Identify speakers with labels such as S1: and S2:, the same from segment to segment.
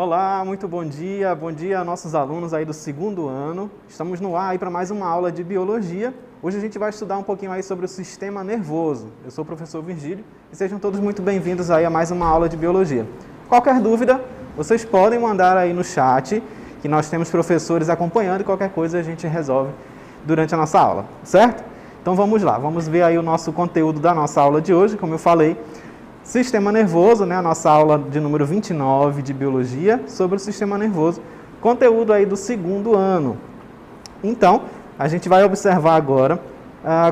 S1: Olá, muito bom dia a nossos alunos aí do segundo ano. Estamos no ar aí para mais uma aula de biologia. Hoje a gente vai estudar um pouquinho aí sobre o sistema nervoso. Eu sou o professor Virgílio e sejam todos muito bem-vindos aí a mais uma aula de biologia. Qualquer dúvida, vocês podem mandar aí no chat, que nós temos professores acompanhando e qualquer coisa a gente resolve durante a nossa aula, certo? Então vamos lá, vamos ver aí o nosso conteúdo da nossa aula de hoje, como eu falei. Sistema nervoso, né? A nossa aula de número 29 de biologia sobre o sistema nervoso, conteúdo aí do segundo ano. Então, a gente vai observar agora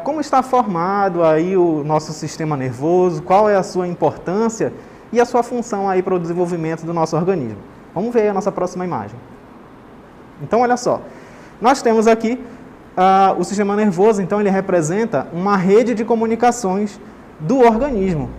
S1: como está formado aí o nosso sistema nervoso, qual é a sua importância e a sua função aí para o desenvolvimento do nosso organismo. Vamos ver aí a nossa próxima imagem. Então, olha só, nós temos aqui o sistema nervoso, então ele representa uma rede de comunicações do organismo.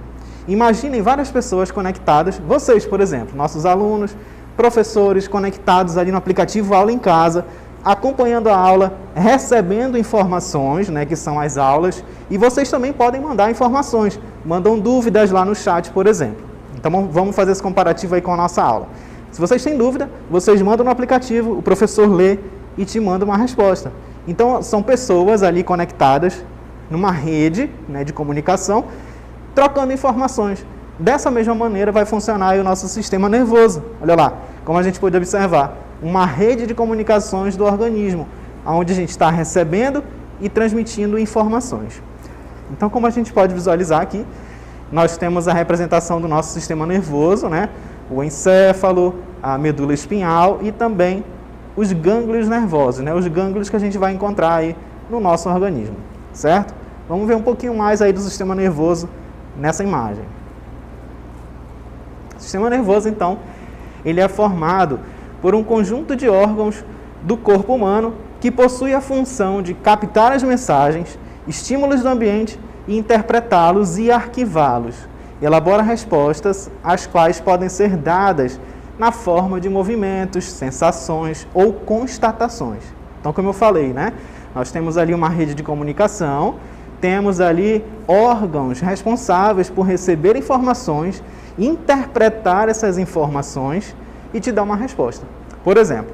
S1: Imaginem várias pessoas conectadas, vocês, por exemplo, nossos alunos, professores conectados ali no aplicativo Aula em Casa, acompanhando a aula, recebendo informações, né, que são as aulas, e vocês também podem mandar informações, mandam dúvidas lá no chat, por exemplo. Então vamos fazer esse comparativo aí com a nossa aula. Se vocês têm dúvida, vocês mandam no aplicativo, o professor lê e te manda uma resposta. Então são pessoas ali conectadas numa rede, né, de comunicação, trocando informações. Dessa mesma maneira vai funcionar aí o nosso sistema nervoso. Olha lá, como a gente pode observar, uma rede de comunicações do organismo, onde a gente está recebendo e transmitindo informações. Então, como a gente pode visualizar aqui, nós temos a representação do nosso sistema nervoso, né? O encéfalo, a medula espinhal e também os gânglios nervosos, né? Os gânglios que a gente vai encontrar aí no nosso organismo, certo? Vamos ver um pouquinho mais aí do sistema nervoso nessa imagem. O sistema nervoso, então, ele é formado por um conjunto de órgãos do corpo humano que possui a função de captar as mensagens, estímulos do ambiente e interpretá-los e arquivá-los. Elabora respostas, as quais podem ser dadas na forma de movimentos, sensações ou constatações. Então, como eu falei, né? Nós temos ali uma rede de comunicação, temos ali órgãos responsáveis por receber informações, interpretar essas informações e te dar uma resposta. Por exemplo,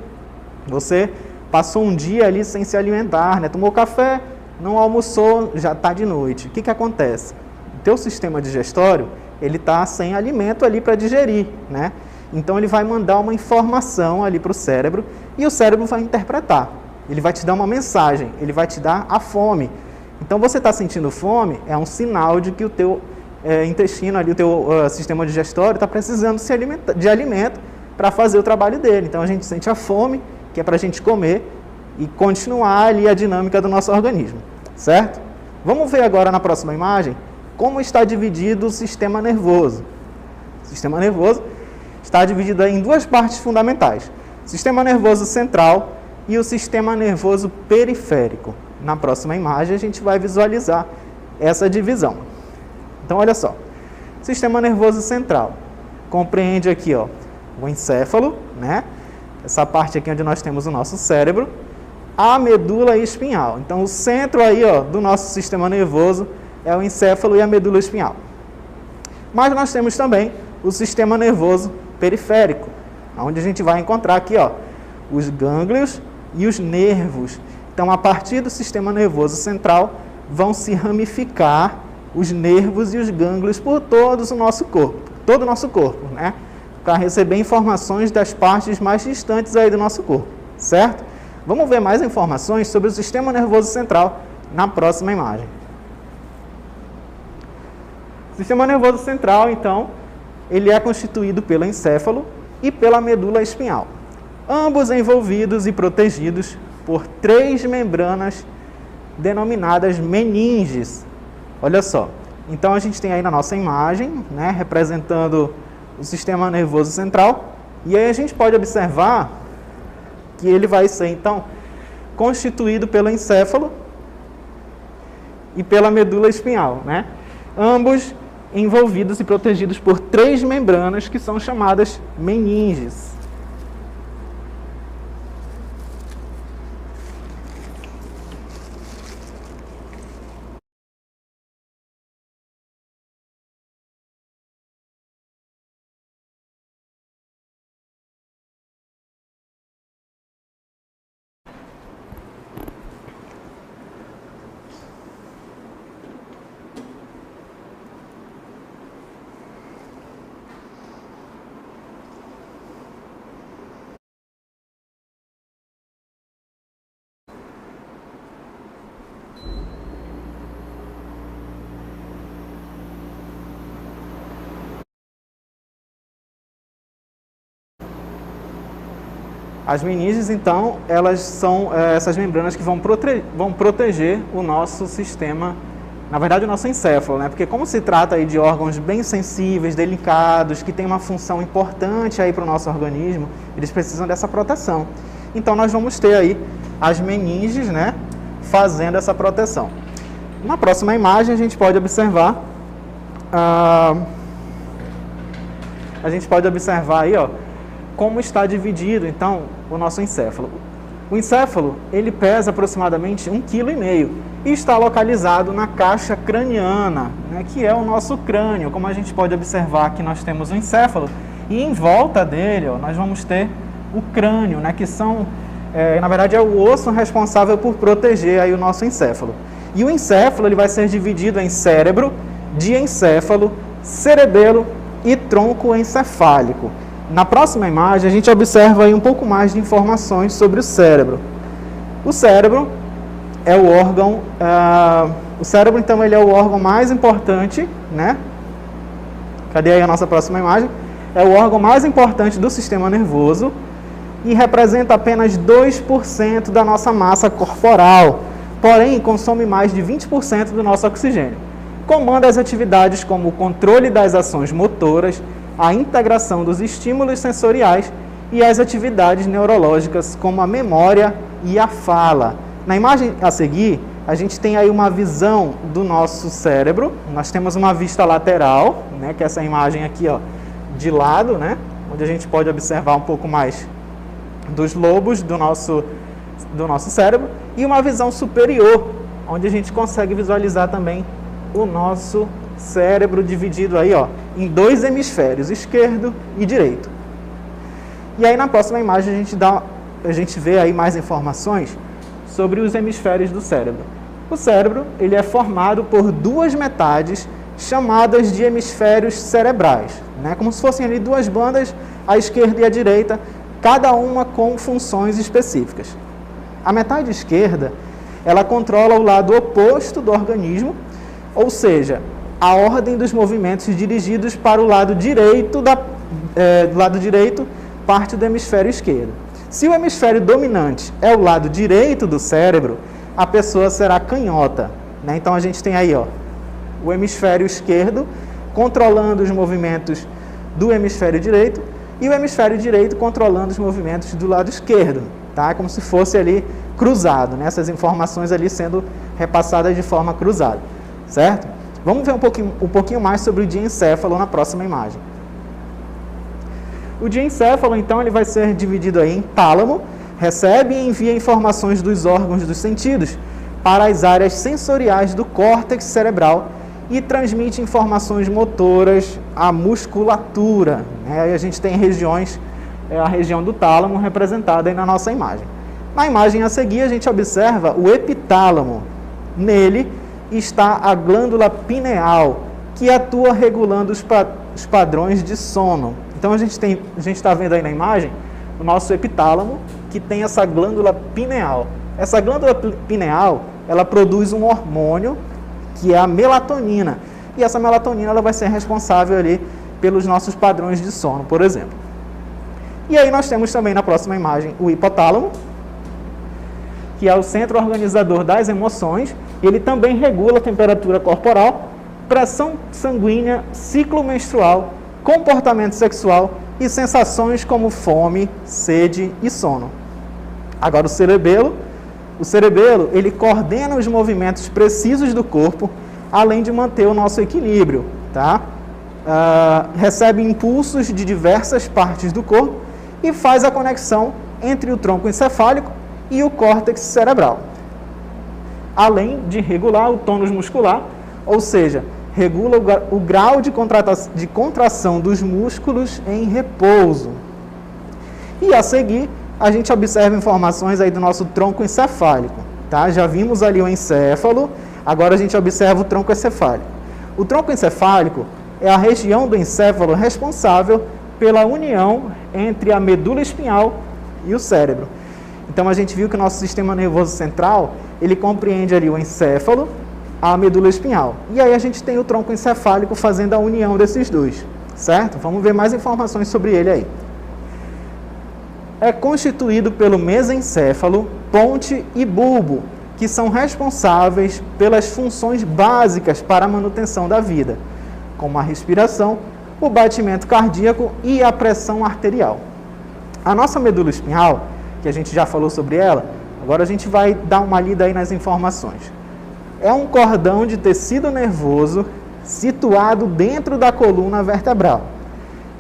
S1: você passou um dia ali sem se alimentar, né? Tomou café, não almoçou, já está de noite. O que acontece? O teu sistema digestório, ele está sem alimento ali para digerir, né? Então ele vai mandar uma informação ali para o cérebro e o cérebro vai interpretar. Ele vai te dar uma mensagem, ele vai te dar a fome. Então, você está sentindo fome, é um sinal de que o teu intestino, ali, o teu sistema digestório está precisando de alimento para fazer o trabalho dele. Então, a gente sente a fome, que é para a gente comer e continuar ali a dinâmica do nosso organismo, certo? Vamos ver agora na próxima imagem como está dividido o sistema nervoso. O sistema nervoso está dividido em duas partes fundamentais: o sistema nervoso central e o sistema nervoso periférico. Na próxima imagem a gente vai visualizar essa divisão. Então, olha só. Sistema nervoso central compreende aqui, ó, o encéfalo, né? Essa parte aqui onde nós temos o nosso cérebro, a medula espinhal. Então, o centro aí, ó, do nosso sistema nervoso é o encéfalo e a medula espinhal. Mas nós temos também o sistema nervoso periférico, onde a gente vai encontrar aqui, ó, os gânglios e os nervos. Então, a partir do sistema nervoso central, vão se ramificar os nervos e os gânglios por todo o nosso corpo, né? Para receber informações das partes mais distantes aí do nosso corpo, certo? Vamos ver mais informações sobre o sistema nervoso central na próxima imagem. O sistema nervoso central, então, ele é constituído pelo encéfalo e pela medula espinhal, ambos envolvidos e protegidos por três membranas denominadas meninges. Olha só, então a gente tem aí na nossa imagem, né, representando o sistema nervoso central, e aí a gente pode observar que ele vai ser, então, constituído pelo encéfalo e pela medula espinhal, né? Ambos envolvidos e protegidos por três membranas que são chamadas meninges. As meninges, então, elas são essas membranas que vão proteger o nosso sistema, na verdade o nosso encéfalo, né? Porque como se trata aí de órgãos bem sensíveis, delicados, que tem uma função importante aí para o nosso organismo, eles precisam dessa proteção. Então nós vamos ter aí as meninges, né, fazendo essa proteção. Na próxima imagem a gente pode observar aí, ó, como está dividido, então, o nosso encéfalo. O encéfalo, ele pesa aproximadamente 1,5 kg e está localizado na caixa craniana, né, que é o nosso crânio. Como a gente pode observar, aqui nós temos o encéfalo e em volta dele, ó, nós vamos ter o crânio, né, que são, na verdade, é o osso responsável por proteger aí o nosso encéfalo. E o encéfalo ele vai ser dividido em cérebro, diencéfalo, cerebelo e tronco encefálico. Na próxima imagem, a gente observa aí um pouco mais de informações sobre o cérebro. O cérebro é o órgão... o cérebro, então, ele é o órgão mais importante, né? Cadê aí a nossa próxima imagem? É o órgão mais importante do sistema nervoso e representa apenas 2% da nossa massa corporal, porém, consome mais de 20% do nosso oxigênio. Comanda as atividades como o controle das ações motoras, a integração dos estímulos sensoriais e as atividades neurológicas como a memória e a fala. Na imagem a seguir, a gente tem aí uma visão do nosso cérebro. Nós temos uma vista lateral, né, que é essa imagem aqui, ó, de lado, né, onde a gente pode observar um pouco mais dos lobos do nosso cérebro, e uma visão superior, onde a gente consegue visualizar também o nosso cérebro dividido aí, ó, em 2 hemisférios, esquerdo e direito. E aí na próxima imagem a gente vê aí mais informações sobre os hemisférios do cérebro. O cérebro, ele é formado por 2 metades chamadas de hemisférios cerebrais, né? Como se fossem ali 2 bandas, a esquerda e a direita, cada uma com funções específicas. A metade esquerda, ela controla o lado oposto do organismo, ou seja, a ordem dos movimentos dirigidos para o lado direito, do lado direito, parte do hemisfério esquerdo. Se o hemisfério dominante é o lado direito do cérebro, a pessoa será canhota, né? Então a gente tem aí, ó, o hemisfério esquerdo controlando os movimentos do hemisfério direito e o hemisfério direito controlando os movimentos do lado esquerdo, tá? Como se fosse ali cruzado, né? Essas informações ali sendo repassadas de forma cruzada, certo? Vamos ver um pouquinho mais sobre o diencéfalo na próxima imagem. O diencéfalo, então, ele vai ser dividido aí em tálamo, recebe e envia informações dos órgãos dos sentidos para as áreas sensoriais do córtex cerebral e transmite informações motoras à musculatura, né? Aí a gente tem regiões, a região do tálamo representada aí na nossa imagem. Na imagem a seguir, a gente observa o epitálamo. Nele está a glândula pineal, que atua regulando os padrões de sono. Então a gente está vendo aí na imagem o nosso epitálamo, que tem essa glândula pineal. Essa glândula pineal, ela produz um hormônio que é a melatonina. E essa melatonina ela vai ser responsável ali pelos nossos padrões de sono, por exemplo. E aí nós temos também na próxima imagem o hipotálamo, que é o centro organizador das emoções. Ele também regula a temperatura corporal, pressão sanguínea, ciclo menstrual, comportamento sexual e sensações como fome, sede e sono. Agora o cerebelo, ele coordena os movimentos precisos do corpo, além de manter o nosso equilíbrio, tá? Recebe impulsos de diversas partes do corpo e faz a conexão entre o tronco encefálico e o córtex cerebral, além de regular o tônus muscular, ou seja, regula o grau de contração dos músculos em repouso. E a seguir, a gente observa informações aí do nosso tronco encefálico, tá? Já vimos ali o encéfalo, agora a gente observa o tronco encefálico. O tronco encefálico é a região do encéfalo responsável pela união entre a medula espinhal e o cérebro. Então a gente viu que o nosso sistema nervoso central, ele compreende ali o encéfalo, a medula espinhal. E aí a gente tem o tronco encefálico fazendo a união desses dois, certo? Vamos ver mais informações sobre ele aí. é constituído pelo mesencéfalo, ponte e bulbo, que são responsáveis pelas funções básicas para a manutenção da vida, como a respiração, o batimento cardíaco e a pressão arterial. A nossa medula espinhal, que a gente já falou sobre ela, agora a gente vai dar uma lida aí nas informações. É um cordão de tecido nervoso situado dentro da coluna vertebral.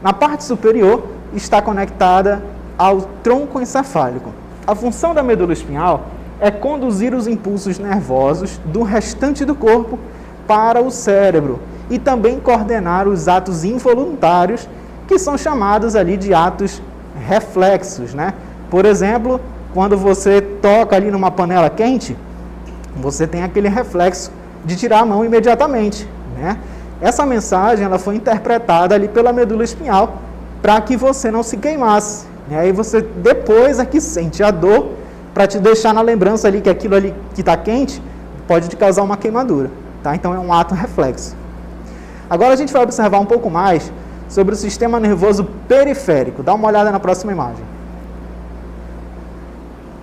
S1: Na parte superior está conectada ao tronco encefálico. A função da medula espinhal é conduzir os impulsos nervosos do restante do corpo para o cérebro e também coordenar os atos involuntários, que são chamados ali de atos reflexos, né? Por exemplo, quando você toca ali numa panela quente, você tem aquele reflexo de tirar a mão imediatamente, né? Essa mensagem ela foi interpretada ali pela medula espinhal para que você não se queimasse. E aí você depois é que sente a dor para te deixar na lembrança ali que aquilo ali que está quente pode te causar uma queimadura, tá? Então é um ato reflexo. Agora a gente vai observar um pouco mais sobre o sistema nervoso periférico. Dá uma olhada na próxima imagem.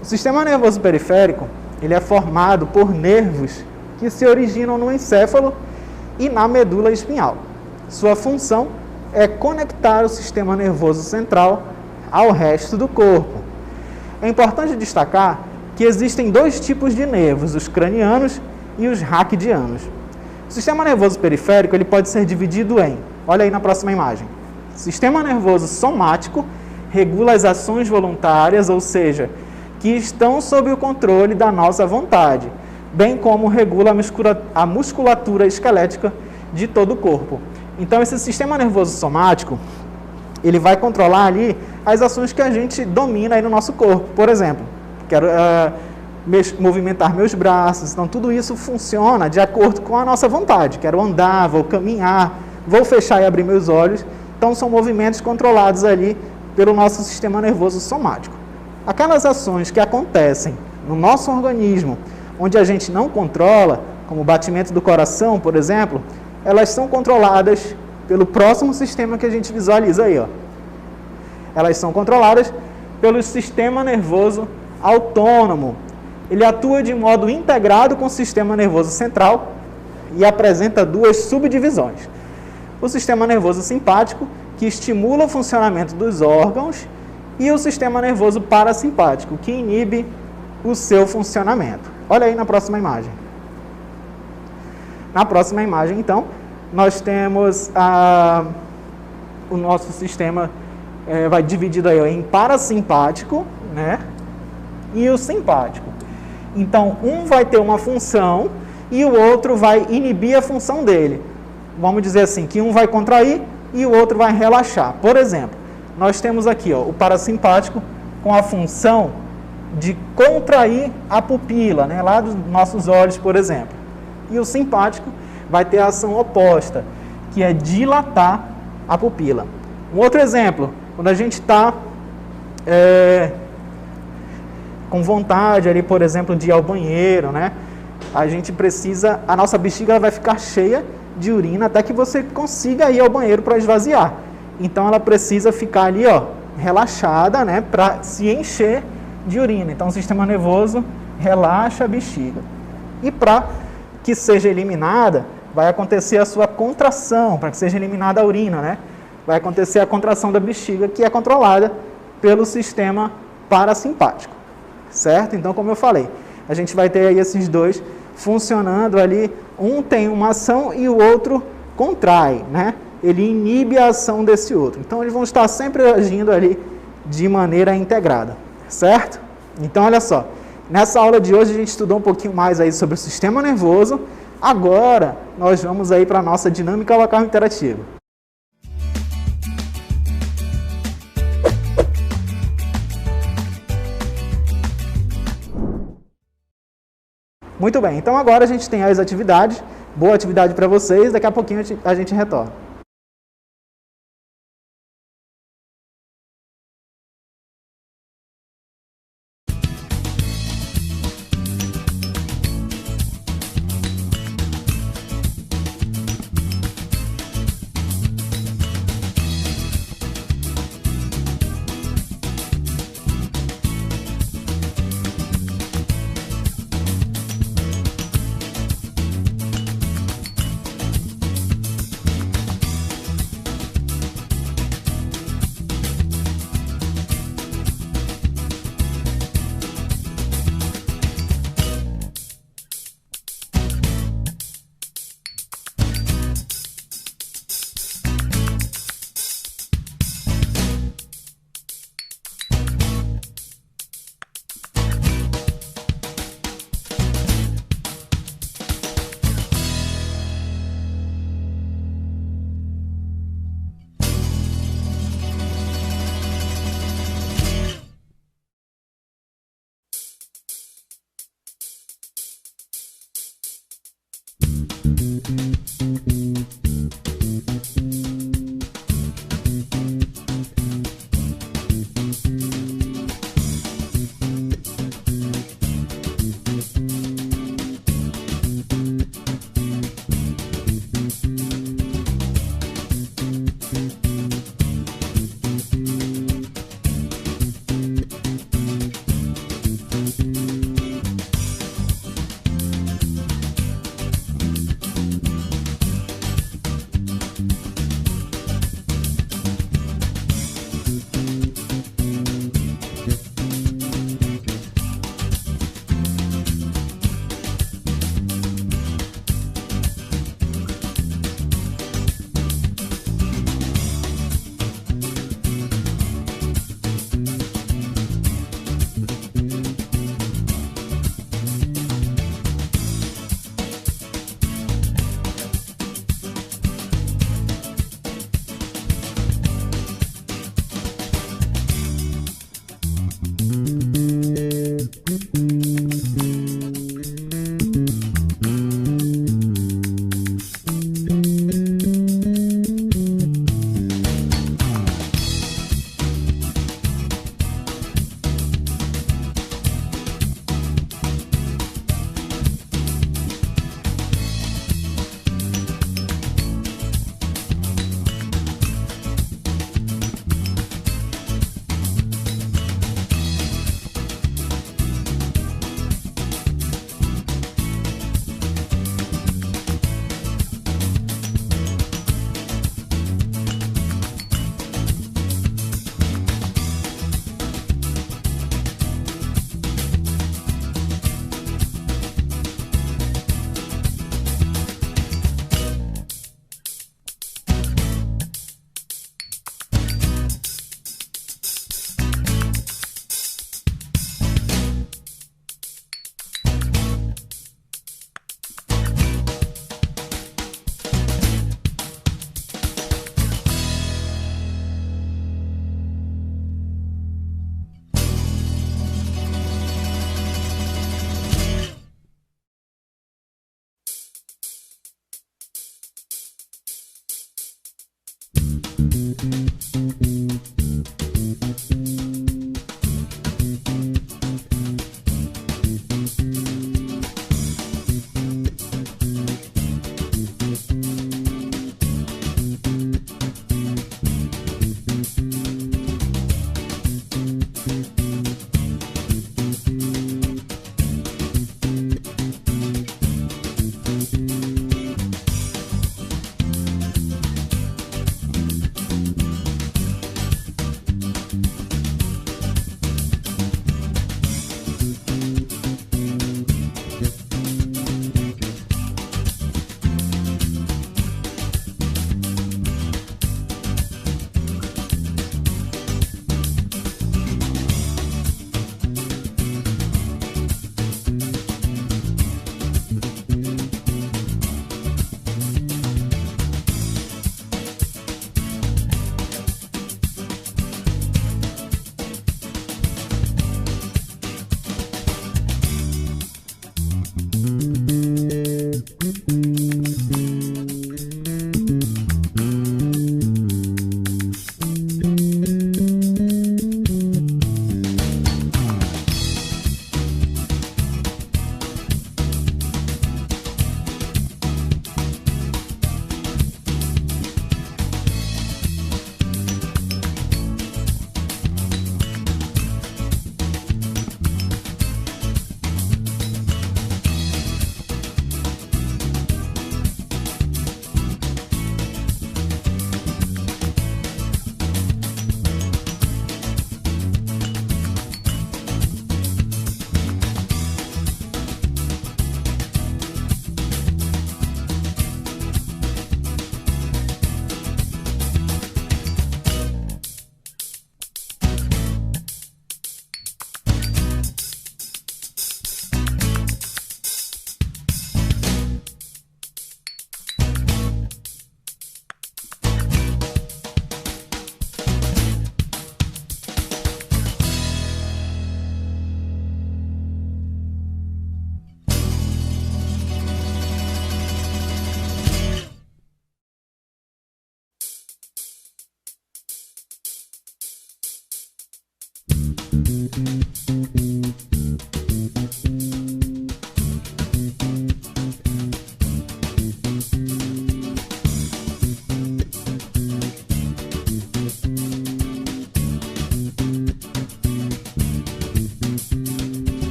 S1: O sistema nervoso periférico ele é formado por nervos que se originam no encéfalo e na medula espinhal. Sua função é conectar o sistema nervoso central ao resto do corpo. É importante destacar que existem dois tipos de nervos, os cranianos e os raquidianos. O sistema nervoso periférico ele pode ser dividido em, olha aí na próxima imagem, sistema nervoso somático regula as ações voluntárias, ou seja, que estão sob o controle da nossa vontade, bem como regula a musculatura esquelética de todo o corpo. Então, esse sistema nervoso somático, ele vai controlar ali as ações que a gente domina aí no nosso corpo. Por exemplo, quero movimentar meus braços, então tudo isso funciona de acordo com a nossa vontade. Quero andar, vou caminhar, vou fechar e abrir meus olhos. Então, são movimentos controlados ali pelo nosso sistema nervoso somático. Aquelas ações que acontecem no nosso organismo, onde a gente não controla, como o batimento do coração, por exemplo, elas são controladas pelo próximo sistema que a gente visualiza aí, ó. Elas são controladas pelo sistema nervoso autônomo. Ele atua de modo integrado com o sistema nervoso central e apresenta duas subdivisões. O sistema nervoso simpático, que estimula o funcionamento dos órgãos, e o sistema nervoso parasimpático, que inibe o seu funcionamento. Olha aí na próxima imagem. Na próxima imagem, então, nós temos o nosso sistema vai dividido aí em parasimpático, né, e o simpático. Então, um vai ter uma função e o outro vai inibir a função dele. Vamos dizer assim, que um vai contrair e o outro vai relaxar. Por exemplo, nós temos aqui, ó, o parasimpático com a função de contrair a pupila, né, lá dos nossos olhos, por exemplo. E o simpático vai ter a ação oposta, que é dilatar a pupila. Um outro exemplo, quando a gente está com vontade ali, por exemplo, de ir ao banheiro, né, a gente precisa, a nossa bexiga vai ficar cheia de urina até que você consiga ir ao banheiro para esvaziar. Então ela precisa ficar ali, ó, relaxada, né, para se encher de urina. Então o sistema nervoso relaxa a bexiga. E para que seja eliminada, vai acontecer a sua contração, para que seja eliminada a urina, né? Vai acontecer a contração da bexiga, que é controlada pelo sistema parasimpático, certo? Então, como eu falei, a gente vai ter aí esses dois funcionando ali, um tem uma ação e o outro contrai, né? Ele inibe a ação desse outro. Então, eles vão estar sempre agindo ali de maneira integrada, certo? Então, olha só, nessa aula de hoje a gente estudou um pouquinho mais aí sobre o sistema nervoso. Agora, nós vamos aí para a nossa dinâmica local interativa. Muito bem, então agora a gente tem as atividades. Boa atividade para vocês, daqui a pouquinho a gente retorna.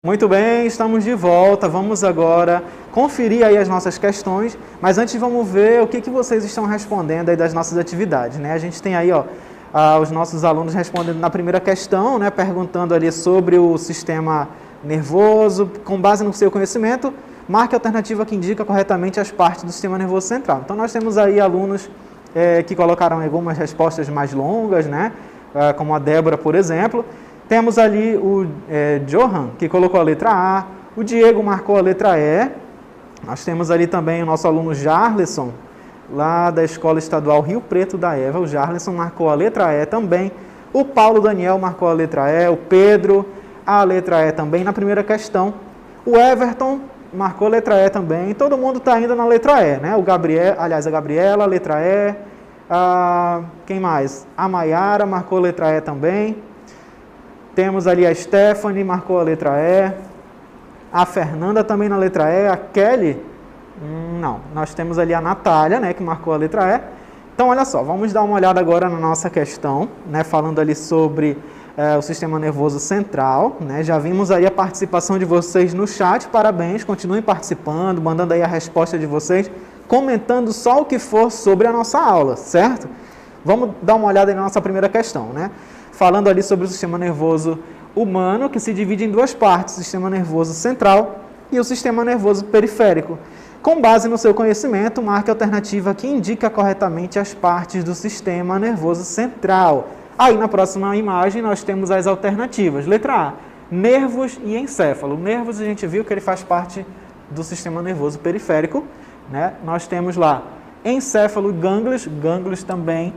S1: Muito bem, estamos de volta. Vamos agora conferir aí as nossas questões, mas antes vamos ver o que vocês estão respondendo aí das nossas atividades, né? A gente tem aí, os nossos alunos respondendo na primeira questão, né, perguntando ali sobre o sistema nervoso. Com base no seu conhecimento, marque a alternativa que indica corretamente as partes do sistema nervoso central. Então nós temos aí alunos que colocaram algumas respostas mais longas, né, como a Débora, por exemplo. Temos ali o Johan, que colocou a letra A, o Diego marcou a letra E. Nós temos ali também o nosso aluno Jarleson, lá da Escola Estadual Rio Preto da Eva. O Jarleson marcou a letra E também. O Paulo Daniel marcou a letra E. O Pedro, a letra E também na primeira questão. O Everton marcou a letra E também. Todo mundo está indo na letra E, né? O Gabriel, aliás, a Gabriela, a letra E. Quem mais? A Maiara marcou a letra E também. Temos ali a Stephanie, marcou a letra E. A Fernanda também na letra E. A Kelly, não. Nós temos ali a Natália, né, que marcou a letra E. Então, olha só, vamos dar uma olhada agora na nossa questão, né, falando ali sobre o sistema nervoso central, né? Já vimos aí a participação de vocês no chat, parabéns, continuem participando, mandando aí a resposta de vocês, comentando só o que for sobre a nossa aula, certo? Vamos dar uma olhada na nossa primeira questão, né? Falando ali sobre o sistema nervoso humano, que se divide em duas partes, o sistema nervoso central e o sistema nervoso periférico. Com base no seu conhecimento, marque a alternativa que indica corretamente as partes do sistema nervoso central. Aí, na próxima imagem, nós temos as alternativas. Letra A, nervos e encéfalo. Nervos, a gente viu que ele faz parte do sistema nervoso periférico, né? Nós temos lá encéfalo e gânglios. Gânglios também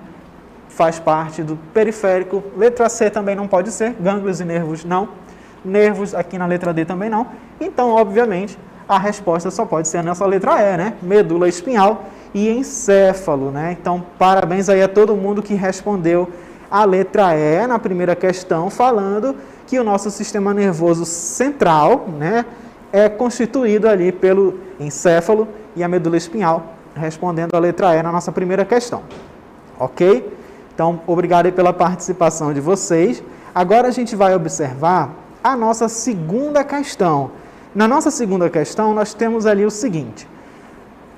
S1: faz parte do periférico. Letra C também não pode ser. Gânglios e nervos não. Nervos aqui na letra D também não. Então, obviamente, a resposta só pode ser nessa letra E, né? Medula espinhal e encéfalo, né? Então, parabéns aí a todo mundo que respondeu a letra E na primeira questão, falando que o nosso sistema nervoso central, né, é constituído ali pelo encéfalo e a medula espinhal, respondendo a letra E na nossa primeira questão. Ok? Então, obrigado aí pela participação de vocês. Agora a gente vai observar a nossa segunda questão. Na nossa segunda questão, nós temos ali o seguinte: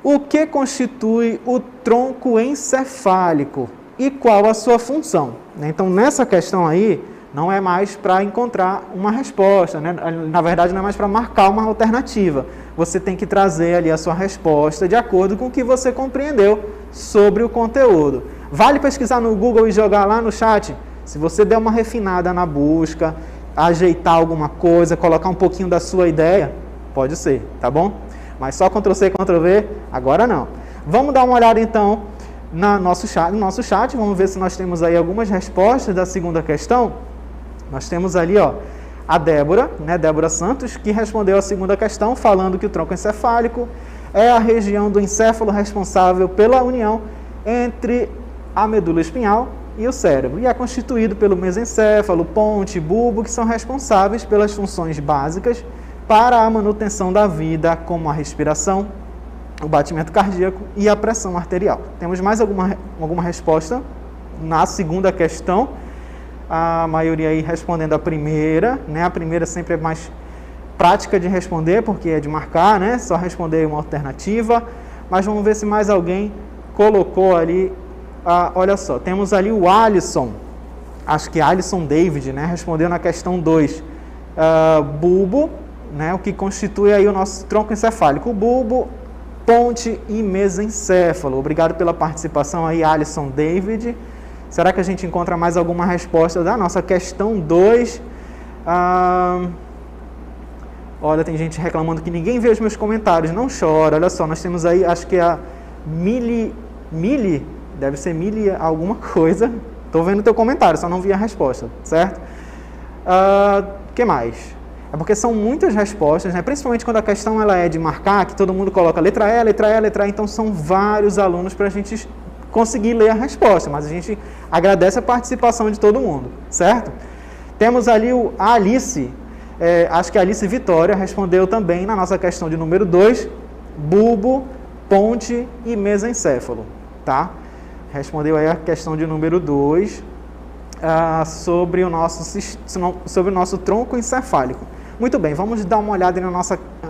S1: o que constitui o tronco encefálico e qual a sua função? Então, nessa questão aí, não é mais para encontrar uma resposta, né? Na verdade, não é mais para marcar uma alternativa. Você tem que trazer ali a sua resposta de acordo com o que você compreendeu sobre o conteúdo. Vale pesquisar no Google e jogar lá no chat? Se você der uma refinada na busca, ajeitar alguma coisa, colocar um pouquinho da sua ideia, pode ser, tá bom? Mas só Ctrl+C, Ctrl+V, agora não. Vamos dar uma olhada então no nosso chat, vamos ver se nós temos aí algumas respostas da segunda questão. Nós temos ali, ó, a Débora, né, Débora Santos, que respondeu a segunda questão, falando que o tronco encefálico é a região do encéfalo responsável pela união entre a medula espinhal e o cérebro, e é constituído pelo mesencéfalo, ponte, bulbo, que são responsáveis pelas funções básicas para a manutenção da vida, como a respiração, o batimento cardíaco e a pressão arterial. Temos mais alguma resposta na segunda questão? A maioria aí respondendo a primeira, né? A primeira sempre é mais prática de responder, porque é de marcar, né? Só responder uma alternativa. Mas vamos ver se mais alguém colocou ali. Olha só, temos ali o Alisson, acho que Alisson David, né? Respondeu na questão 2. Bulbo, né? O que constitui aí o nosso tronco encefálico. O bulbo, ponte e mesencéfalo. Obrigado pela participação aí, Alisson David. Será que a gente encontra mais alguma resposta da nossa questão 2? Olha, tem gente reclamando que ninguém vê os meus comentários. Não chora, olha só, nós temos aí, acho que a Mili, deve ser Mili alguma coisa. Estou vendo o teu comentário, só não vi a resposta, certo? Que mais? É porque são muitas respostas, né? Principalmente quando a questão ela é de marcar, que todo mundo coloca letra E, letra E, letra E, então são vários alunos para a gente conseguir ler a resposta, mas a gente agradece a participação de todo mundo, certo? Temos ali a Alice, acho que a Alice Vitória respondeu também na nossa questão de número 2, bulbo, ponte e mesencéfalo, tá? Respondeu aí a questão de número 2 sobre o nosso tronco encefálico. Muito bem, vamos dar uma olhada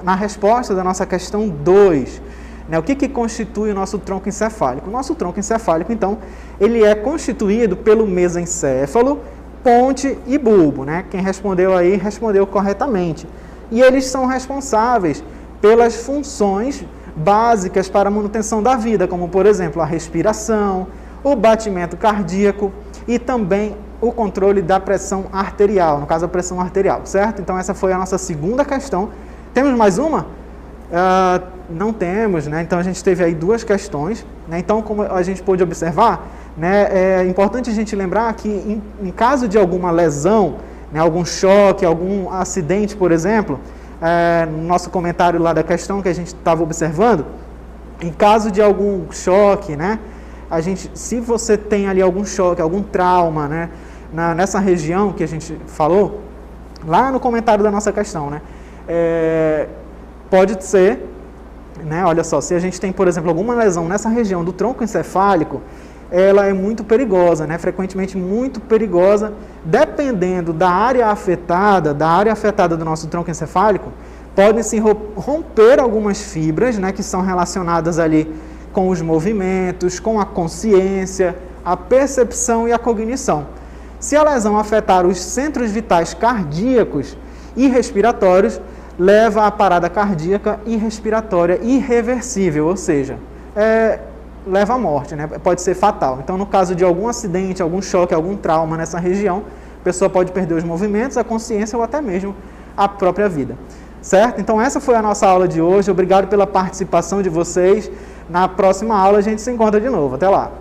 S1: na resposta da nossa questão 2. Né, o que constitui o nosso tronco encefálico? O nosso tronco encefálico, então, ele é constituído pelo mesencéfalo, ponte e bulbo. Né? Quem respondeu aí, respondeu corretamente. E eles são responsáveis pelas funções básicas para a manutenção da vida, como, por exemplo, a respiração, o batimento cardíaco e também o controle da pressão arterial, no caso a pressão arterial, certo? Então essa foi a nossa segunda questão. Temos mais uma? Não temos, né? Então a gente teve aí duas questões, né? Então, como a gente pôde observar, né, é importante a gente lembrar que em caso de alguma lesão, né, algum choque, algum acidente, por exemplo, no nosso comentário lá da questão que a gente estava observando, em caso de algum choque, né, se você tem ali algum choque, algum trauma, né, nessa região que a gente falou, lá no comentário da nossa questão, né, pode ser, né, olha só, se a gente tem, por exemplo, alguma lesão nessa região do tronco encefálico, ela é muito perigosa, né? Frequentemente muito perigosa, dependendo da área afetada do nosso tronco encefálico, podem se romper algumas fibras, né, que são relacionadas ali com os movimentos, com a consciência, a percepção e a cognição. Se a lesão afetar os centros vitais cardíacos e respiratórios, leva à parada cardíaca e respiratória irreversível, ou seja, leva à morte, né? Pode ser fatal. Então, no caso de algum acidente, algum choque, algum trauma nessa região, a pessoa pode perder os movimentos, a consciência ou até mesmo a própria vida. Certo? Então, essa foi a nossa aula de hoje. Obrigado pela participação de vocês. Na próxima aula, a gente se encontra de novo. Até lá!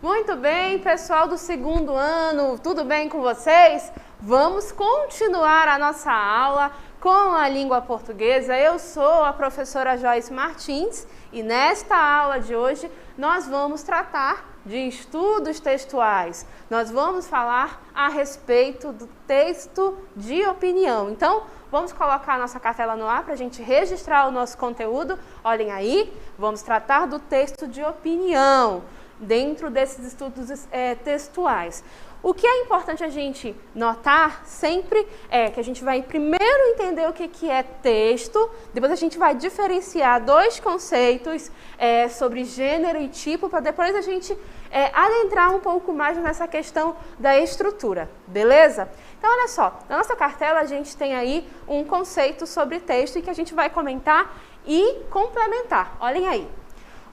S2: Muito bem, pessoal do segundo ano, tudo bem com vocês? Vamos continuar a nossa aula com a língua portuguesa. Eu sou a professora Joyce Martins e nesta aula de hoje nós vamos tratar de estudos textuais. Nós vamos falar a respeito do texto de opinião. Então, vamos colocar a nossa cartela no ar para a gente registrar o nosso conteúdo. Olhem aí, vamos tratar do texto de opinião dentro desses estudos textuais. O que é importante a gente notar sempre é que a gente vai primeiro entender o que é texto, depois a gente vai diferenciar dois conceitos sobre gênero e tipo, para depois a gente adentrar um pouco mais nessa questão da estrutura, beleza? Então, olha só, na nossa cartela a gente tem aí um conceito sobre texto e que a gente vai comentar e complementar. Olhem aí.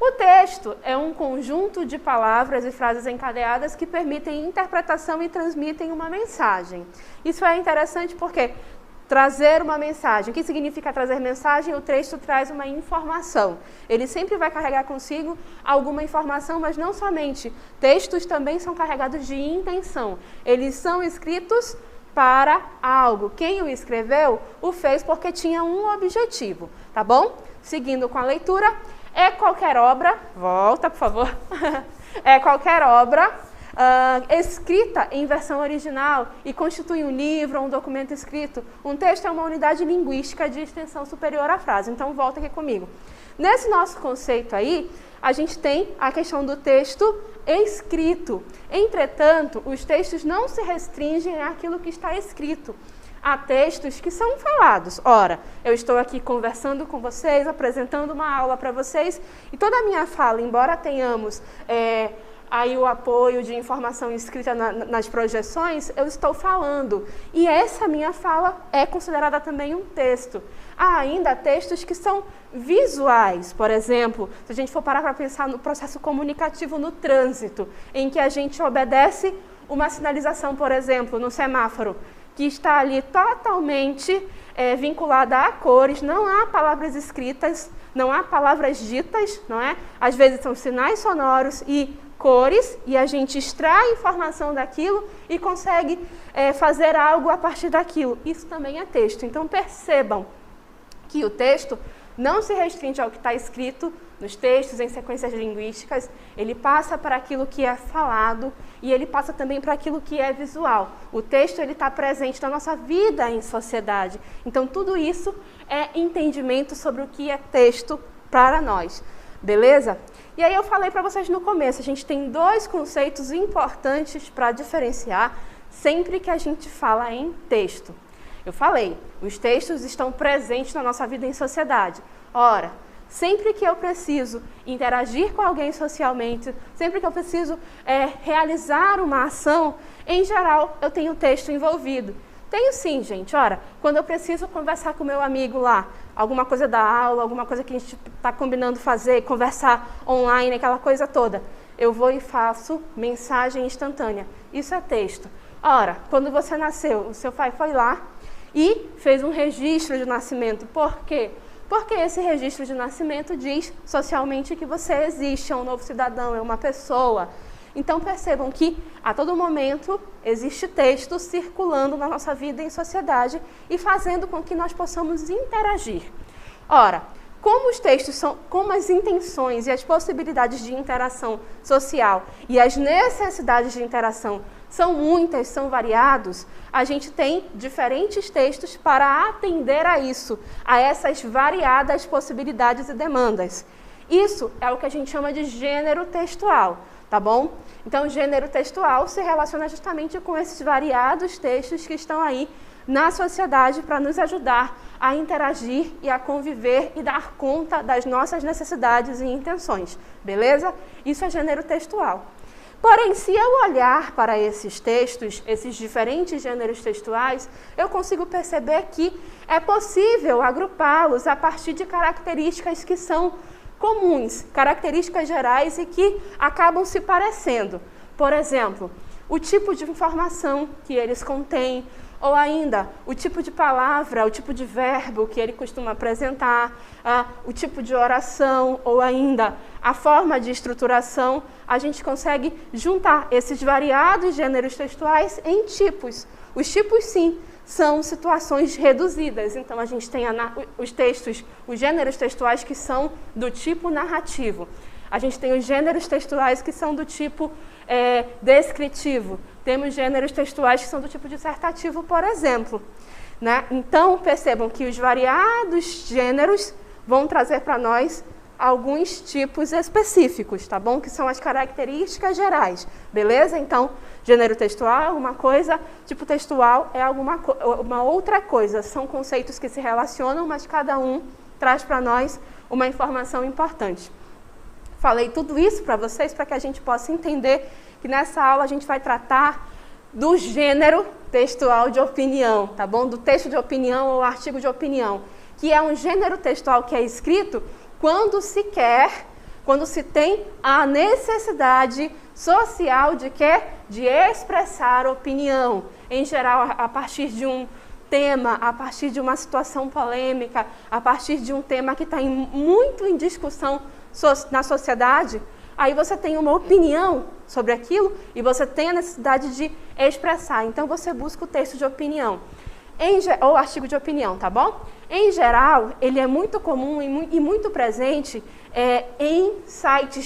S2: O texto é um conjunto de palavras e frases encadeadas que permitem interpretação e transmitem uma mensagem. Isso é interessante porque trazer uma mensagem, o que significa trazer mensagem? O texto traz uma informação. Ele sempre vai carregar consigo alguma informação, mas não somente. Textos também são carregados de intenção. Eles são escritos para algo. Quem o escreveu, o fez porque tinha um objetivo, tá bom? Seguindo com a leitura. É qualquer obra, volta por favor, é qualquer obra escrita em versão original e constitui um livro ou um documento escrito. Um texto é uma unidade linguística de extensão superior à frase. Então, volta aqui comigo. Nesse nosso conceito aí, a gente tem a questão do texto escrito. Entretanto, os textos não se restringem àquilo que está escrito. Há textos que são falados. Ora, eu estou aqui conversando com vocês, apresentando uma aula para vocês, e toda a minha fala, embora tenhamos aí o apoio de informação escrita nas projeções, eu estou falando. E essa minha fala é considerada também um texto. Há ainda textos que são visuais. Por exemplo, se a gente for parar para pensar no processo comunicativo no trânsito, em que a gente obedece uma sinalização, por exemplo, no semáforo, que está ali totalmente vinculada a cores, não há palavras escritas, não há palavras ditas, não é? Às vezes são sinais sonoros e cores, e a gente extrai informação daquilo e consegue fazer algo a partir daquilo. Isso também é texto. Então percebam que o texto não se restringe ao que está escrito nos textos, em sequências linguísticas, ele passa para aquilo que é falado e ele passa também para aquilo que é visual. O texto está presente na nossa vida em sociedade. Então, tudo isso é entendimento sobre o que é texto para nós. Beleza? E aí eu falei para vocês no começo, a gente tem dois conceitos importantes para diferenciar sempre que a gente fala em texto. Eu falei, os textos estão presentes na nossa vida em sociedade. Ora, sempre que eu preciso interagir com alguém socialmente, sempre que eu preciso realizar uma ação, em geral, eu tenho texto envolvido. Tenho sim, gente. Ora, quando eu preciso conversar com meu amigo lá, alguma coisa da aula, alguma coisa que a gente está combinando fazer, conversar online, aquela coisa toda, eu vou e faço mensagem instantânea. Isso é texto. Ora, quando você nasceu, o seu pai foi lá e fez um registro de nascimento. Por quê? Porque esse registro de nascimento diz socialmente que você existe, é um novo cidadão, é uma pessoa. Então percebam que a todo momento existe texto circulando na nossa vida em sociedade e fazendo com que nós possamos interagir. Ora, como os textos são, como as intenções e as possibilidades de interação social e as necessidades de interação são muitas, são variados, a gente tem diferentes textos para atender a isso, a essas variadas possibilidades e demandas. Isso é o que a gente chama de gênero textual, tá bom? Então, o gênero textual se relaciona justamente com esses variados textos que estão aí na sociedade para nos ajudar a interagir e a conviver e dar conta das nossas necessidades e intenções, beleza? Isso é gênero textual. Porém, se eu olhar para esses textos, esses diferentes gêneros textuais, eu consigo perceber que é possível agrupá-los a partir de características que são comuns, características gerais e que acabam se parecendo. Por exemplo, o tipo de informação que eles contêm, ou ainda o tipo de palavra, o tipo de verbo que ele costuma apresentar, o tipo de oração, ou ainda a forma de estruturação, a gente consegue juntar esses variados gêneros textuais em tipos. Os tipos, sim, são situações reduzidas. Então, a gente tem os textos, os gêneros textuais que são do tipo narrativo. A gente tem os gêneros textuais que são do tipo descritivo. Temos gêneros textuais que são do tipo dissertativo, por exemplo, né? Então, percebam que os variados gêneros vão trazer para nós alguns tipos específicos, tá bom? Que são as características gerais, beleza? Então, gênero textual é alguma coisa, tipo textual é uma outra coisa. São conceitos que se relacionam, mas cada um traz para nós uma informação importante. Falei tudo isso para vocês para que a gente possa entender que nessa aula a gente vai tratar do gênero textual de opinião, tá bom? Do texto de opinião ou artigo de opinião, que é um gênero textual que é escrito quando se quer, quando se tem a necessidade social de quê? De expressar opinião, em geral a partir de um tema, a partir de uma situação polêmica, a partir de um tema que está muito em discussão na sociedade. Aí você tem uma opinião sobre aquilo e você tem a necessidade de expressar. Então, você busca o texto de opinião, ou artigo de opinião, tá bom? Em geral, ele é muito comum e muito presente em sites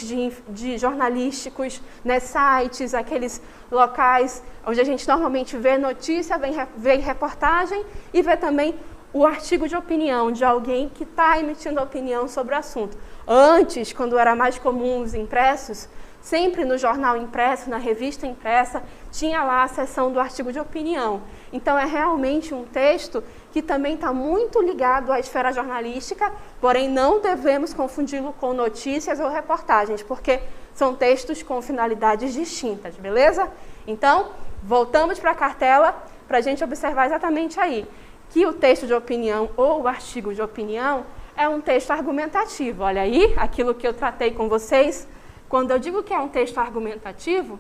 S2: de jornalísticos, né? Sites, aqueles locais onde a gente normalmente vê notícia, vê reportagem e vê também o artigo de opinião de alguém que está emitindo opinião sobre o assunto. Antes, quando era mais comum os impressos, sempre no jornal impresso, na revista impressa, tinha lá a seção do artigo de opinião. Então, é realmente um texto que também está muito ligado à esfera jornalística, porém não devemos confundi-lo com notícias ou reportagens, porque são textos com finalidades distintas, beleza? Então, voltamos para a cartela para a gente observar exatamente aí que o texto de opinião ou o artigo de opinião é um texto argumentativo. Olha aí, aquilo que eu tratei com vocês. Quando eu digo que é um texto argumentativo,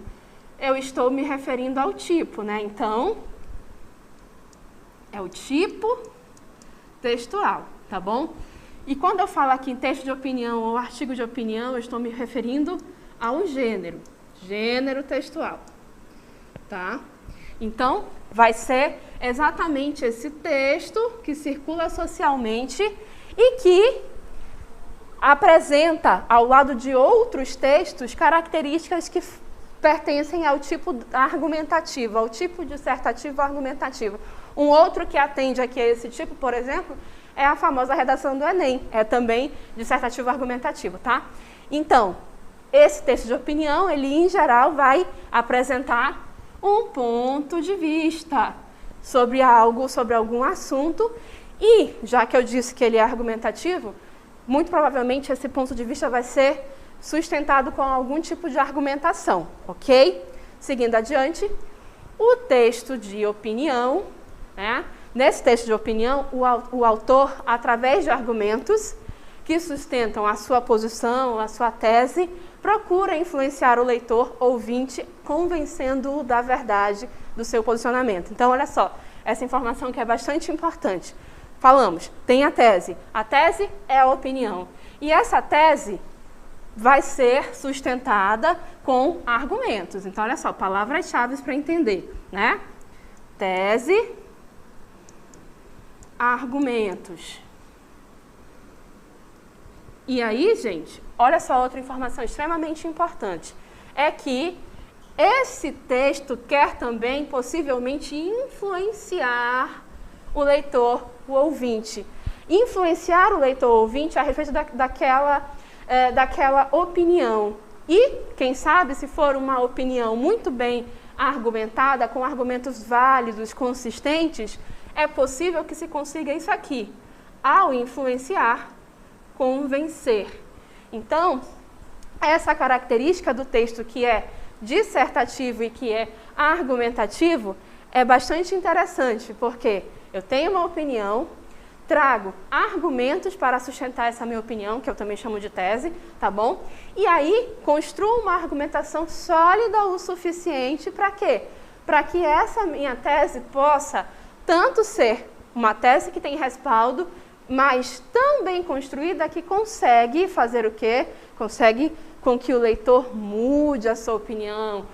S2: eu estou me referindo ao tipo, né? Então, é o tipo textual, tá bom? E quando eu falo aqui em texto de opinião ou artigo de opinião, eu estou me referindo a um gênero, gênero textual, tá? Então, vai ser exatamente esse texto que circula socialmente e que apresenta, ao lado de outros textos, características que pertencem ao tipo argumentativo, ao tipo dissertativo argumentativo. Um outro que atende aqui a esse tipo, por exemplo, é a famosa redação do Enem, é também dissertativo argumentativo, tá? Então, esse texto de opinião, ele em geral vai apresentar um ponto de vista sobre algo, sobre algum assunto, e, já que eu disse que ele é argumentativo, muito provavelmente esse ponto de vista vai ser sustentado com algum tipo de argumentação, ok? Seguindo adiante, o texto de opinião, né? Nesse texto de opinião, o autor, através de argumentos que sustentam a sua posição, a sua tese, procura influenciar o leitor, ouvinte, convencendo-o da verdade do seu posicionamento. Então, olha só, essa informação que é bastante importante. falamos, tem a tese. A tese é a opinião. E essa tese vai ser sustentada com argumentos. Então, olha só, palavras-chave para entender, né? Tese, argumentos. E aí, gente, olha só outra informação extremamente importante. É que esse texto quer também, possivelmente, influenciar o leitor, o ouvinte. Influenciar o leitor, o ouvinte, a respeito daquela opinião. E, quem sabe, se for uma opinião muito bem argumentada, com argumentos válidos, consistentes, é possível que se consiga isso aqui. Ao influenciar, convencer. Então, essa característica do texto que é dissertativo e que é argumentativo é bastante interessante, porque eu tenho uma opinião, trago argumentos para sustentar essa minha opinião, que eu também chamo de tese, tá bom? E aí, construo uma argumentação sólida o suficiente para quê? Para que essa minha tese possa tanto ser uma tese que tem respaldo, mas tão bem construída que consegue fazer o quê? Consegue com que o leitor mude a sua opinião,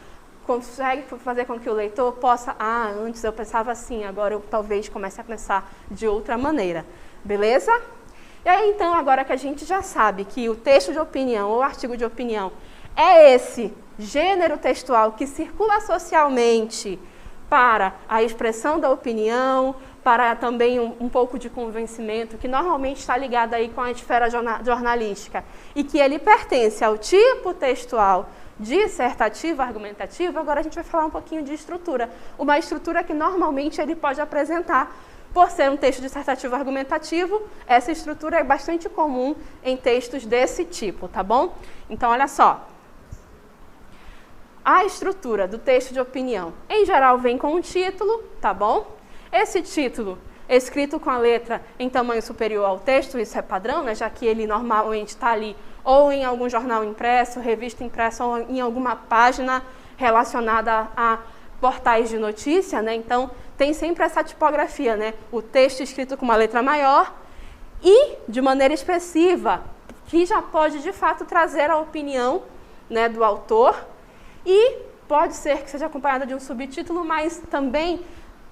S2: consegue fazer com que o leitor possa, antes eu pensava assim, agora eu talvez comece a pensar de outra maneira, beleza? E aí então, agora que a gente já sabe que o texto de opinião ou artigo de opinião é esse gênero textual que circula socialmente para a expressão da opinião, para também um pouco de convencimento, que normalmente está ligado aí com a esfera jornalística, e que ele pertence ao tipo textual dissertativo, argumentativo. Agora a gente vai falar um pouquinho de estrutura. Uma estrutura que normalmente ele pode apresentar. Por ser um texto dissertativo argumentativo, essa estrutura é bastante comum em textos desse tipo, tá bom? Então, olha só. A estrutura do texto de opinião, em geral, vem com um título, tá bom? Esse título, escrito com a letra em tamanho superior ao texto, isso é padrão, né? Já que ele normalmente está ali ou em algum jornal impresso, revista impressa, ou em alguma página relacionada a portais de notícia, né? Então, tem sempre essa tipografia, né? O texto escrito com uma letra maior e de maneira expressiva, que já pode, de fato, trazer a opinião, né, do autor, e pode ser que seja acompanhada de um subtítulo, mas também,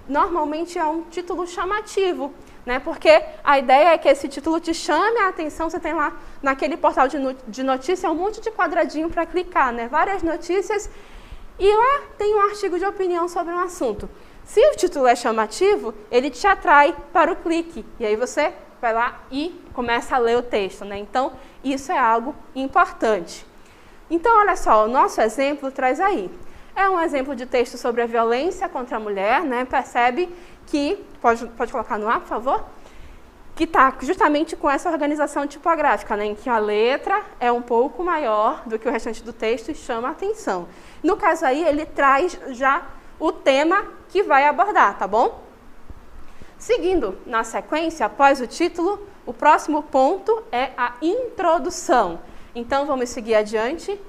S2: normalmente, é um título chamativo, né? Porque a ideia é que esse título te chame a atenção. Você tem lá, naquele portal de notícia, um monte de quadradinho para clicar, né? Várias notícias, e lá tem um artigo de opinião sobre um assunto. Se o título é chamativo, ele te atrai para o clique, e aí você vai lá e começa a ler o texto, né? Então, isso é algo importante. Então, olha só, o nosso exemplo traz aí. É um exemplo de texto sobre a violência contra a mulher, né? Percebe que, pode colocar no ar, por favor? Que está justamente com essa organização tipográfica, né? Em que a letra é um pouco maior do que o restante do texto e chama a atenção. No caso aí, ele traz já o tema que vai abordar, tá bom? Seguindo na sequência, após o título, o próximo ponto é a introdução. Então, vamos seguir adiante.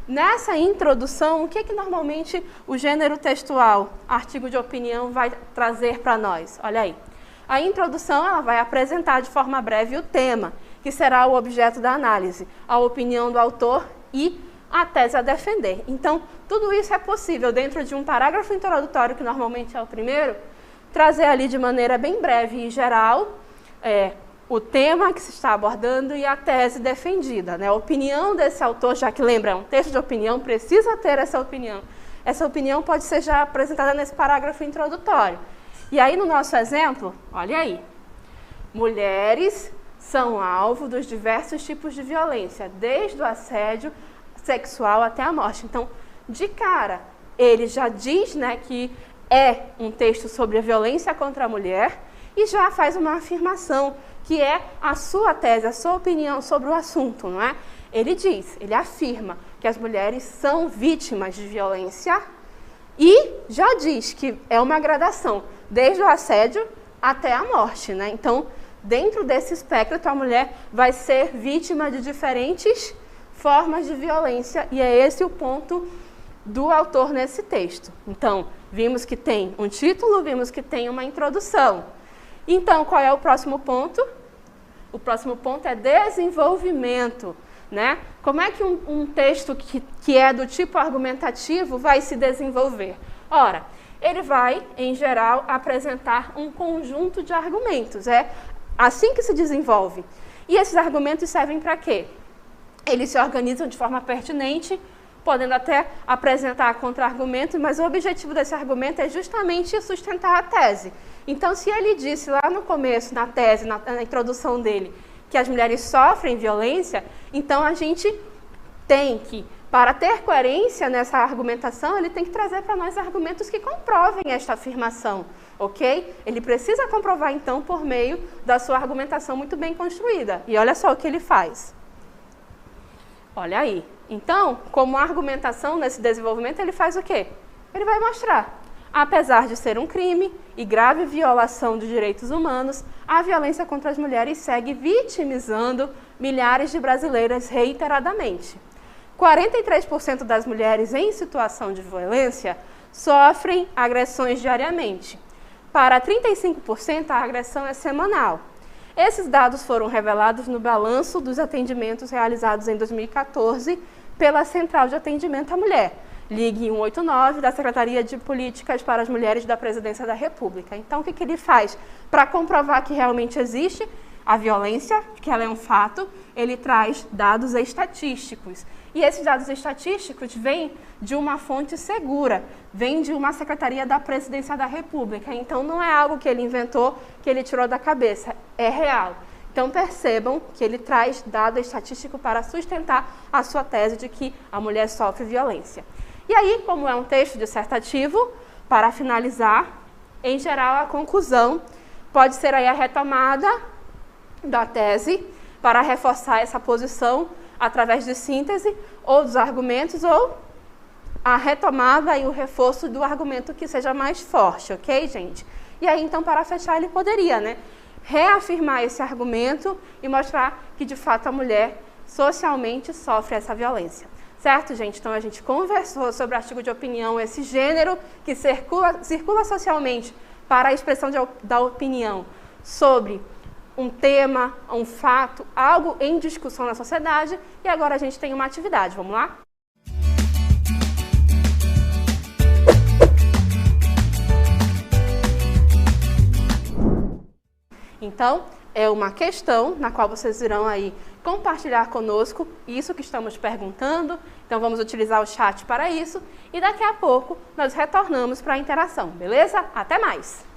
S2: Nessa introdução, o que normalmente o gênero textual, artigo de opinião, vai trazer para nós? Olha aí. A introdução, ela vai apresentar de forma breve o tema, que será o objeto da análise, a opinião do autor e a tese a defender. Então, tudo isso é possível dentro de um parágrafo introdutório, que normalmente é o primeiro, trazer ali de maneira bem breve e geral o tema que se está abordando e a tese defendida, né? A opinião desse autor, já que lembra, é um texto de opinião, precisa ter essa opinião. Essa opinião pode ser já apresentada nesse parágrafo introdutório. E aí, no nosso exemplo, olha aí, mulheres são alvo dos diversos tipos de violência, desde o assédio sexual até a morte. Então, de cara, ele já diz, né, que é um texto sobre a violência contra a mulher e já faz uma afirmação, que é a sua tese, a sua opinião sobre o assunto, não é? Ele diz, ele afirma que as mulheres são vítimas de violência e já diz que é uma gradação, desde o assédio até a morte, né? Então, dentro desse espectro, a mulher vai ser vítima de diferentes formas de violência, e é esse o ponto do autor nesse texto. Então, vimos que tem um título, vimos que tem uma introdução. Então, qual é o próximo ponto? O próximo ponto é desenvolvimento, né? Como é que um texto que é do tipo argumentativo vai se desenvolver? Ora, ele vai, em geral, apresentar um conjunto de argumentos. É assim que se desenvolve. E esses argumentos servem para quê? Eles se organizam de forma pertinente, podendo até apresentar contra-argumentos, mas o objetivo desse argumento é justamente sustentar a tese. Então, se ele disse lá no começo, na tese, na introdução dele, que as mulheres sofrem violência, então a gente tem que, para ter coerência nessa argumentação, ele tem que trazer para nós argumentos que comprovem esta afirmação, ok? Ele precisa comprovar, então, por meio da sua argumentação muito bem construída. E olha só o que ele faz. Olha aí. Então, como argumentação nesse desenvolvimento, ele faz o quê? Ele vai mostrar. Apesar de ser um crime e grave violação de direitos humanos, a violência contra as mulheres segue vitimizando milhares de brasileiras reiteradamente. 43% das mulheres em situação de violência sofrem agressões diariamente. Para 35%, a agressão é semanal. Esses dados foram revelados no balanço dos atendimentos realizados em 2014 pela Central de Atendimento à Mulher, Ligue 189, da Secretaria de Políticas para as Mulheres da Presidência da República. Então, o que ele faz? Para comprovar que realmente existe a violência, que ela é um fato, ele traz dados estatísticos. E esses dados estatísticos vêm de uma fonte segura, vêm de uma Secretaria da Presidência da República. Então, não é algo que ele inventou, que ele tirou da cabeça, é real. Então, percebam que ele traz dado estatístico para sustentar a sua tese de que a mulher sofre violência. E aí, como é um texto dissertativo, para finalizar, em geral, a conclusão pode ser aí a retomada da tese para reforçar essa posição através de síntese ou dos argumentos, ou a retomada e o reforço do argumento que seja mais forte, ok, gente? E aí, então, para fechar, ele poderia, né, reafirmar esse argumento e mostrar que, de fato, a mulher socialmente sofre essa violência. Certo, gente? Então, a gente conversou sobre artigo de opinião, esse gênero que circula socialmente para a expressão da opinião sobre um tema, um fato, algo em discussão na sociedade. E agora a gente tem uma atividade. Vamos lá? Então, é uma questão na qual vocês irão aí compartilhar conosco isso que estamos perguntando. Então, vamos utilizar o chat para isso. E daqui a pouco nós retornamos para a interação, beleza? Até mais!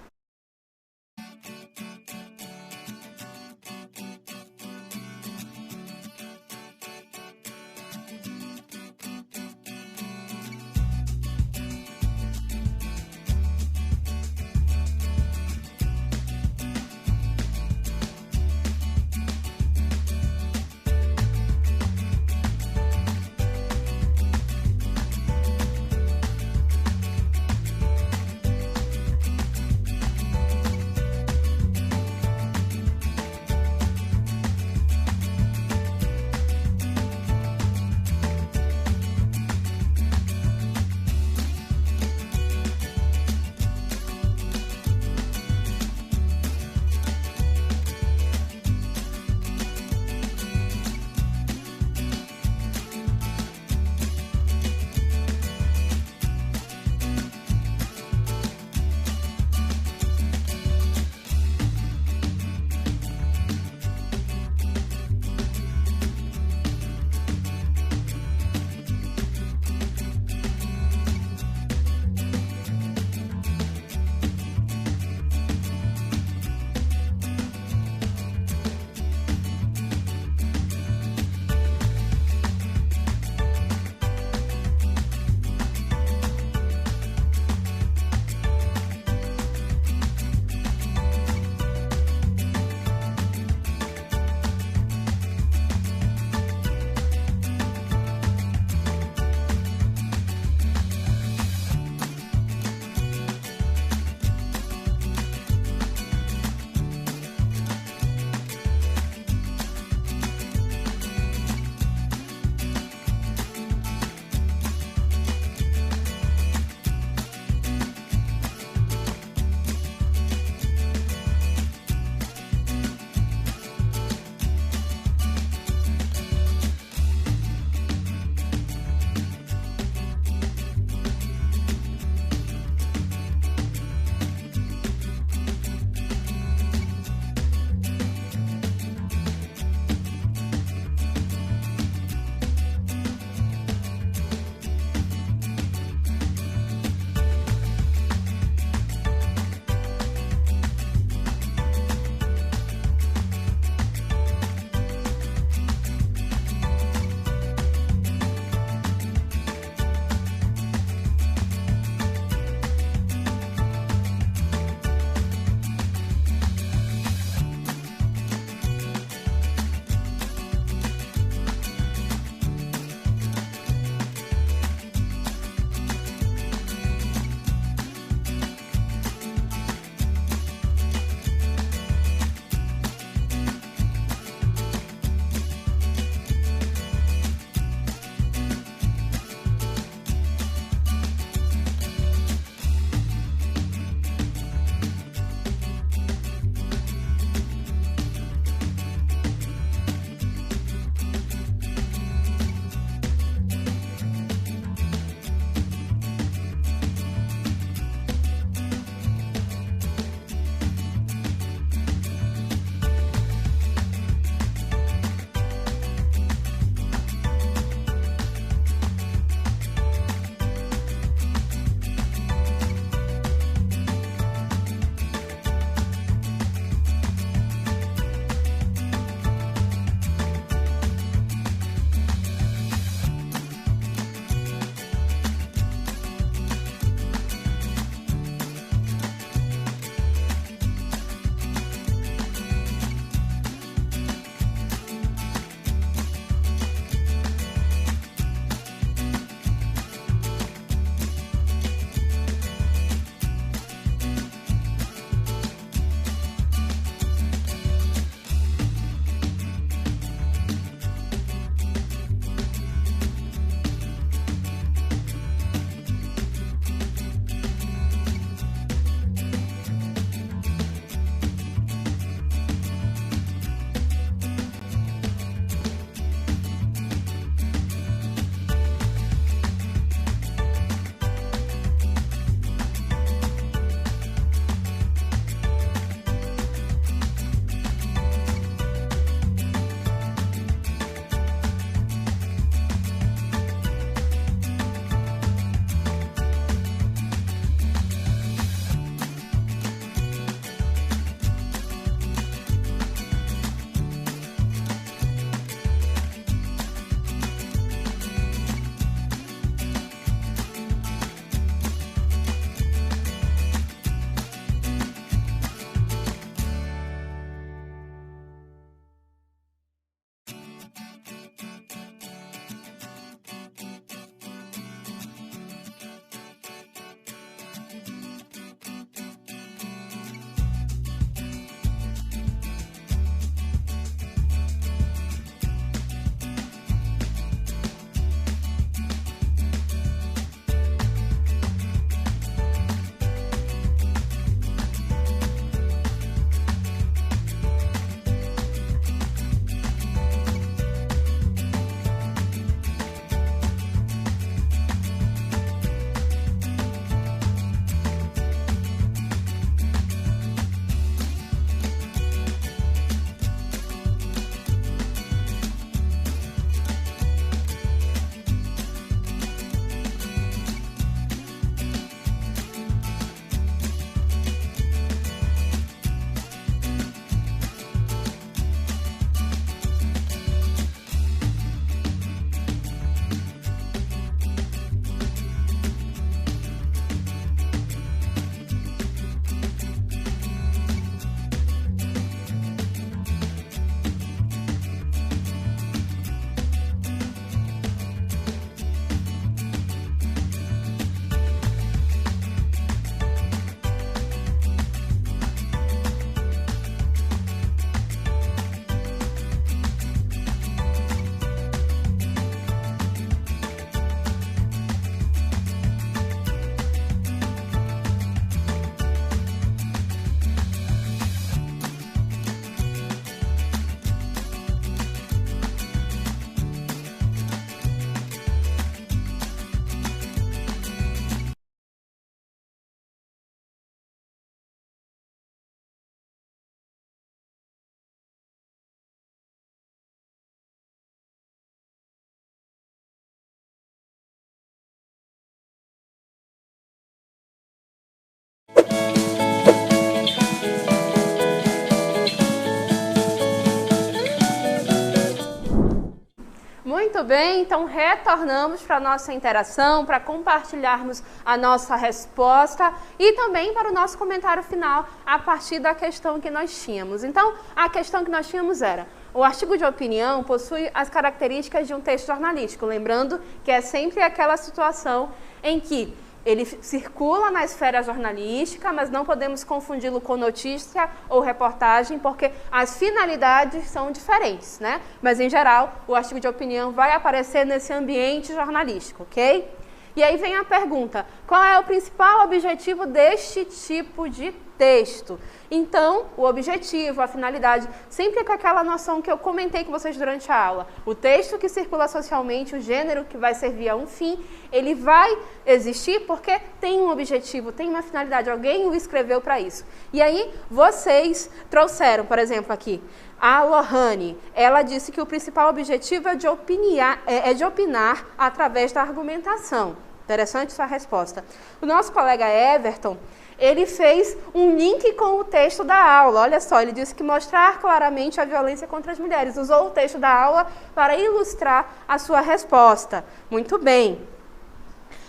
S2: Muito bem, então retornamos para a nossa interação, para compartilharmos a nossa resposta e também para o nosso comentário final a partir da questão que nós tínhamos. Então, a questão que nós tínhamos era: o artigo de opinião possui as características de um texto jornalístico, lembrando que é sempre aquela situação em que ele circula na esfera jornalística, mas não podemos confundi-lo com notícia ou reportagem, porque as finalidades são diferentes, né? Mas, em geral, o artigo de opinião vai aparecer nesse ambiente jornalístico, ok? E aí vem a pergunta: qual é o principal objetivo deste tipo de texto? Então, o objetivo, a finalidade, sempre com aquela noção que eu comentei com vocês durante a aula. O texto que circula socialmente, o gênero que vai servir a um fim, ele vai existir porque tem um objetivo, tem uma finalidade, alguém o escreveu para isso. E aí, vocês trouxeram, por exemplo, aqui, a Lohane, ela disse que o principal objetivo é de opinar através da argumentação. Interessante sua resposta. O nosso colega Everton, ele fez um link com o texto da aula. Olha só, ele disse que mostrar claramente a violência contra as mulheres. Usou o texto da aula para ilustrar a sua resposta. Muito bem.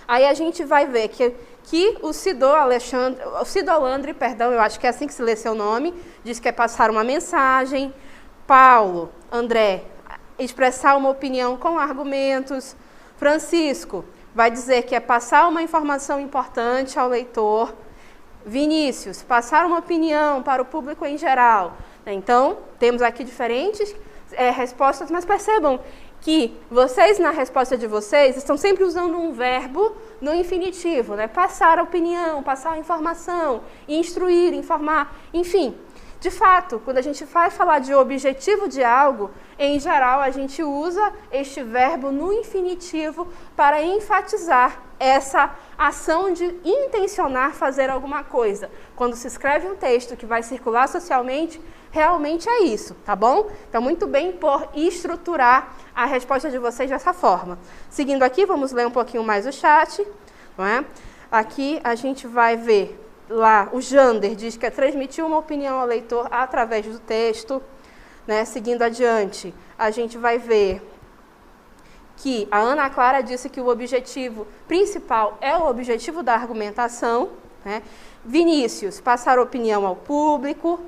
S2: Aí a gente vai ver que o Cidolandre, eu acho que é assim que se lê seu nome, diz que é passar uma mensagem. Paulo, André, expressar uma opinião com argumentos. Francisco vai dizer que é passar uma informação importante ao leitor. Vinícius, passar uma opinião para o público em geral. Então, temos aqui diferentes respostas, mas percebam que vocês, na resposta de vocês, estão sempre usando um verbo no infinitivo, né? Passar a opinião, passar a informação, instruir, informar, enfim. De fato, quando a gente vai falar de objetivo de algo, em geral, a gente usa este verbo no infinitivo para enfatizar essa ação de intencionar fazer alguma coisa. Quando se escreve um texto que vai circular socialmente, realmente é isso, tá bom? Então, muito bem por estruturar a resposta de vocês dessa forma. Seguindo aqui, vamos ler um pouquinho mais o chat, não é? Aqui a gente vai ver lá, o Jander diz que é transmitir uma opinião ao leitor através do texto, né? Seguindo adiante, a gente vai ver que a Ana Clara disse que o objetivo principal é o objetivo da argumentação, né? Vinícius, passar opinião ao público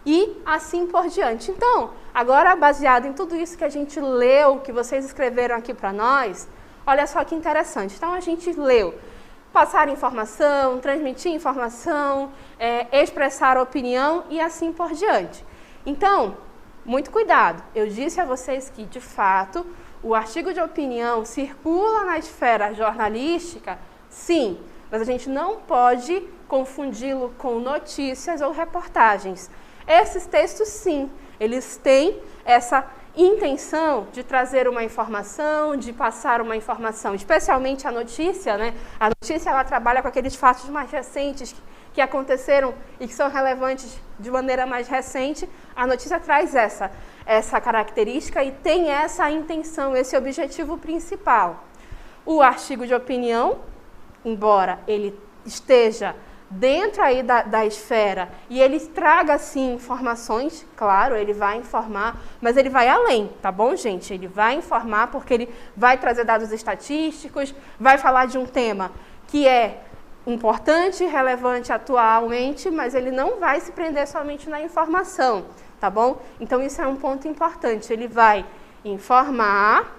S2: e assim por diante. Então, agora baseado em tudo isso que a gente leu, que vocês escreveram aqui para nós, olha só que interessante. Então, a gente leu passar informação, transmitir informação, expressar opinião e assim por diante. Então, muito cuidado. Eu disse a vocês que, de fato, o artigo de opinião circula na esfera jornalística, sim, mas a gente não pode confundi-lo com notícias ou reportagens. Esses textos, sim, eles têm essa intenção de trazer uma informação, de passar uma informação, especialmente a notícia, né? A notícia, ela trabalha com aqueles fatos mais recentes que aconteceram e que são relevantes de maneira mais recente. A notícia traz essa característica e tem essa intenção, esse objetivo principal. O artigo de opinião, embora ele esteja dentro aí da esfera e ele traga, sim, informações, claro, ele vai informar, mas ele vai além, tá bom, gente? Ele vai informar porque ele vai trazer dados estatísticos, vai falar de um tema que é importante, relevante atualmente, mas ele não vai se prender somente na informação, tá bom? Então, isso é um ponto importante. Ele vai informar,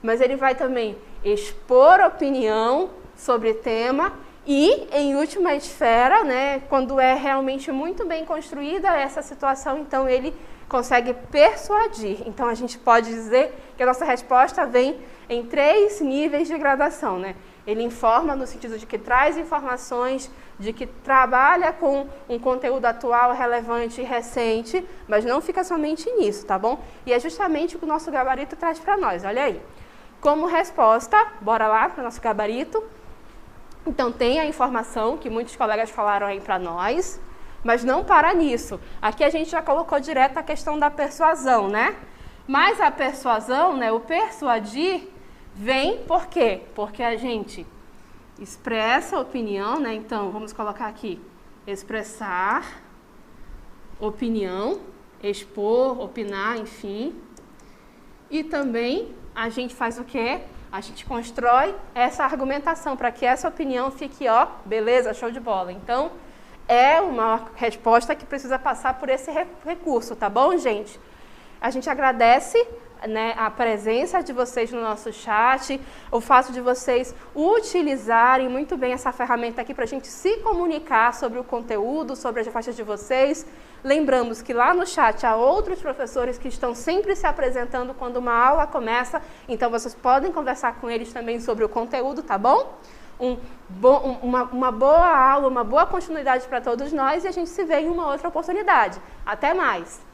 S2: mas ele vai também expor opinião sobre tema e, em última esfera, né, quando é realmente muito bem construída essa situação, então ele consegue persuadir. Então, a gente pode dizer que a nossa resposta vem em 3 níveis de gradação, né? Ele informa no sentido de que traz informações, de que trabalha com um conteúdo atual, relevante e recente, mas não fica somente nisso, tá bom? E é justamente o que o nosso gabarito traz para nós, olha aí. Como resposta, bora lá para o nosso gabarito. Então, tem a informação que muitos colegas falaram aí para nós, mas não para nisso. Aqui a gente já colocou direto a questão da persuasão, né? Mas a persuasão, né, o persuadir, vem por quê? Porque a gente expressa opinião, né? Então, vamos colocar aqui, expressar opinião, expor, opinar, enfim. E também a gente faz o quê? A gente constrói essa argumentação para que essa opinião fique, ó, beleza, show de bola. Então, é uma resposta que precisa passar por esse recurso, tá bom, gente? A gente agradece, né, a presença de vocês no nosso chat, o fato de vocês utilizarem muito bem essa ferramenta aqui para a gente se comunicar sobre o conteúdo, sobre as respostas de vocês. Lembramos que lá no chat há outros professores que estão sempre se apresentando quando uma aula começa, então vocês podem conversar com eles também sobre o conteúdo, tá bom? Uma boa aula, uma boa continuidade para todos nós e a gente se vê em uma outra oportunidade. Até mais!